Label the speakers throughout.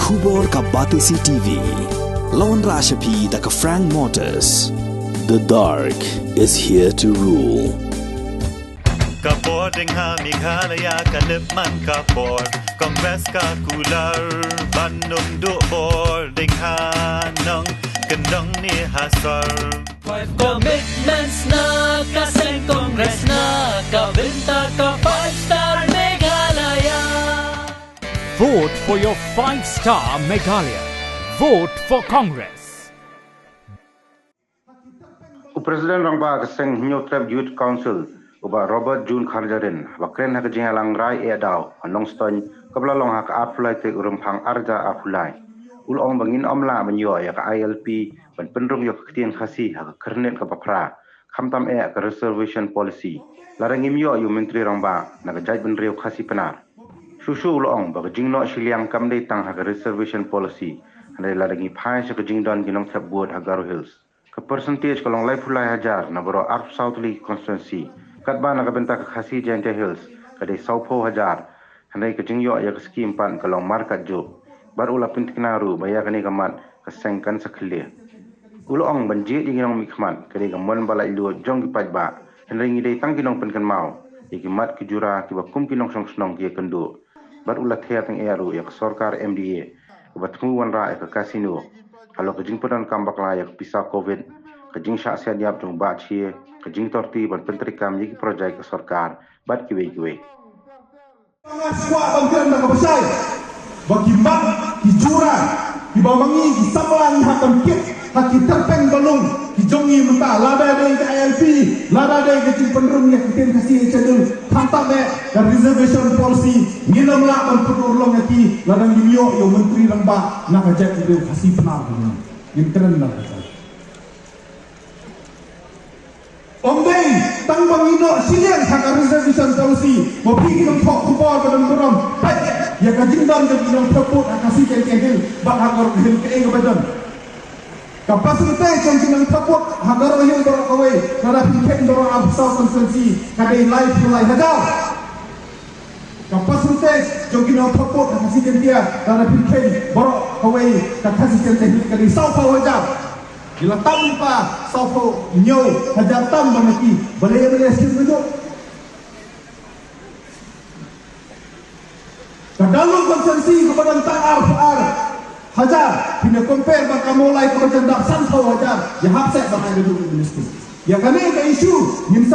Speaker 1: Khubor ka Batisi TV. Lawan Rashapi da ka Frank Motors. The dark is here to rule.
Speaker 2: Kapor ding ha Meghalaya ka Lipman kapor Kongres ka kular Bandung do bor ding ha nong kendong ni hasar.
Speaker 3: Five commitments na kaseng Kongres na kabinta ka 5-star Meghalaya.
Speaker 4: Vote for your 5-star Meghalaya. Vote for Congress.
Speaker 5: Presiden Rangba Kaseng Nyotreb Youth Council Uba Robert June Kharjarin Wakren hak jingalang rai edau anong ston kablalong hak aflai te urumpang arja afulai ulong bangin omla menyo ya ka ILP ban penrung yo ketien khasi hak kernet ka papra khamtam ka reservation policy larangim yo yu menteri Rangba na jaj ben riu khasi penar susu ulong ba jingno siliang kamdei tang hak reservation policy ane larangi phai se jingdon ginong thap buat Hagaru Hills ke percentage kalong lai fulai hajar na boro Arf Southly constituency katba na kabenta ka khasi Jente Hills kadai saupo hajar handai ke jingyo ya ke skim pan kalong market jo baru la pintiknaru baya kani kamat kasengkan sakhle ulong banjit ginong mikmat kadai gamon bala ilu jong gipajba handai ngidai tang ginong penkan mau ikimat kijura kiba kum kinong song snong ki kendo baru la thea tang eru ya sarkar MDA batmu wan ra ka kasino kalau kejing pedan kambak layak pisah COVID kejing syak siap jong ba chie kejing torti ban penteri kam yiki projek ke sarkar bat kiwe
Speaker 6: Semua bangkiran dah bersai bagi mak kijura dibawangi di samlang hakam kit haki terpeng balung kijongi mentah lada dari ke ILP lada dari ke penrung yang kita kasih channel hantar deh dan reservation policy nginam lah dan perulong yaki ladang dimio yo menteri Rangba nak ajak itu kasih penar yang keren lah Omdeng tang bangino silian hak reservation policy mau pergi nang tok kubor pada muram ya kajing dan nang propot kasih kehil bak Hagaru Hills ke badan kapasitas yang nang propot Hagaru Hills dorong away kada piket dorong absal konsensi kadai live mulai hajar kapasitas yang nang propot kasih dia kada piket dorong away kasih kehil kadai saupa hajar Bila tanpa sopo nyo hajar tam bangaki boleh skim itu. Kadalung konsensi kepada TAR hajar bila compare baka mulai kepada dak santo hajar ya hapset baka dulu minister. Ya kami ke isu Nin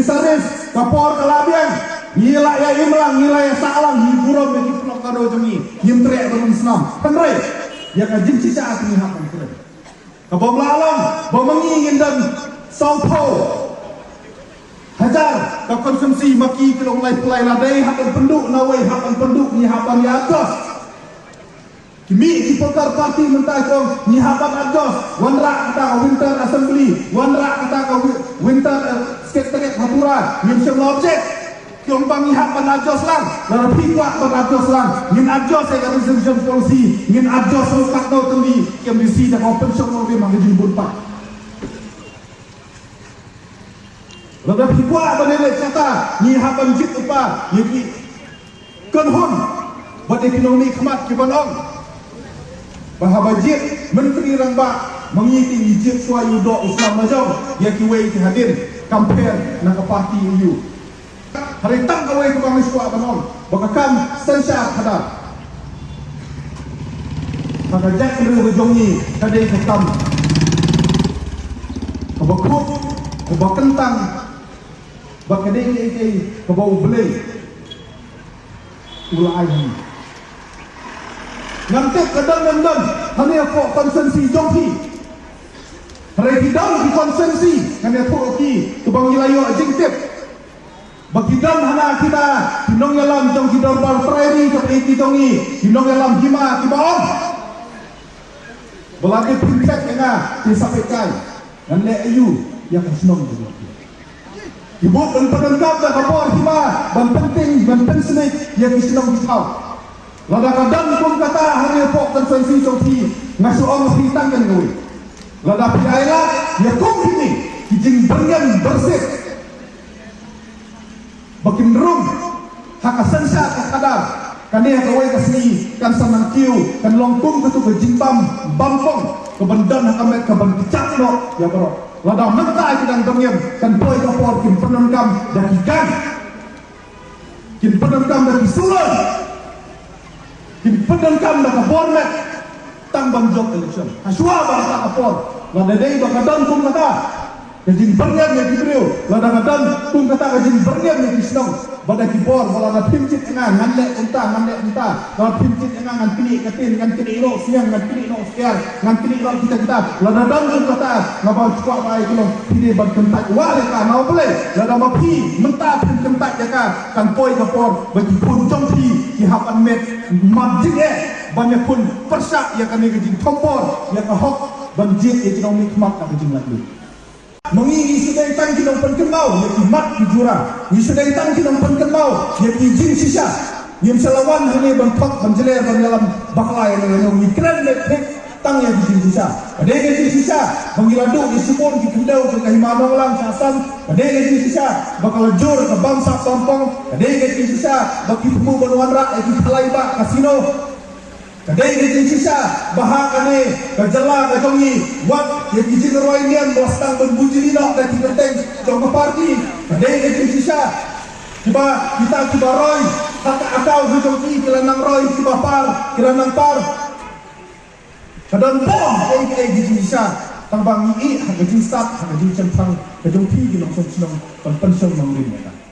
Speaker 6: Saris kapor kalabian ngila ya imlang ngila ya salang hiburan bagi pelok kado jemi nyim teriak dengan senam penre ya kajin cica aku ni hapan keren kabom lalang bomengin dan saupo hajar ka konsumsi maki kelong lai pelai ladai hapan penduk nawai hapan penduk ni hapan ya atas kimi kipokar parti mentah kong ni hapan atas wanra kata winter assembly wanra kata winter sekretariat hapura ngin semua objek Kiong bangi hak penajos lang, lalu pikuat penajos lang, ngin ajos saya reservation policy, ngin ajos rukat tau teli, kiam disi dah open shop mau dia manggil jembut pak. Lalu pikuat penelek kata, ni hak banjit apa, yaki kenhon, buat ekonomi kemat kibanong. Bahabanjit Menteri Rangba mengikuti ijib suayu do Islam Majong, yaki wei hadir campaign nak parti EU. Hari tang kawai ke bangsa kuat banon bakakan sensya kada maka jak kena berjongi kadai ketam kebakut kebakentang bakadai ini kebau belai ulai nanti kadang-kadang hanya kok konsensi jongki hari hidang di konsensi hanya kok ki kebang wilayah jengtip bagi dan hana kita hinong yalam jong hidor bal training ke iti jongi hinong yalam hima kibaon belagi pintek nga disampaikan dan le ayu yang senong juga ibu dan penengkap dan kapor hima dan penting dan pensenik yang senong ditau lada kadang pun kata hari pok konsensi jongki ngasuh orang pitang kan gue lada piaila ya kong ini kijing bergen bersih Bakin rum hak sensya kadar kan dia kawai kasni kan sanang kiu kan longkung ke tu ke jimbam bangkong ke bendan kamet ke ben kecak no ya bro lada mentai kedang tengem kan poi kapor kin penungkam dan ikan kin penungkam dan sulon kin penungkam dan kabormet tang bang job election aswa bang tak kapor lada dei bang kadang kum kata kajin berniat yang diberiu lada kadang kum kata kajin berniat yang disnong pada kibor kalau nak pincit engan nganlek entah kalau pincit engan ngan kini katin ngan kini ilo siang ngan kini ilo siar ngan kini ilo kita lada dangdut kata ngapa cuak baik kalau pilih ban kentak wale ka mau boleh lada mapi mentah pin kentak jaka kan poi kapor bagi pun jongpi di hapan met majik banyak pun persak yang kami kejing tompor yang kahok banjir ekonomi kemak nak kejing lagi mengingi sudah tang kinong penkemau ya kimat di jurang ni sudah tang kinong penkemau ya kijing sisa ni salawan hanya bentok benjeler dalam baklai yang mikran lepek tang ya kijing sisa ada kijing sisa mengiladu di sipon di kendau ke kahimano lang sasan ada kijing sisa bakal jur ke bangsa sompong ada kijing sisa bagi pemu banwanra di kalaiba kasino kadai kijing sisa bahakane kajala kajongi wat ye kijing roinian bostang benbuji lino dan tiketeng jong parti kadai kijing sisa tiba kita roy hak akau joki kelanang roy tiba par kelanang par kadang bom ai kijing sisa tang bang i hak kijing sat hak kijing centang kajong pi ginong song pensiun mangrin ya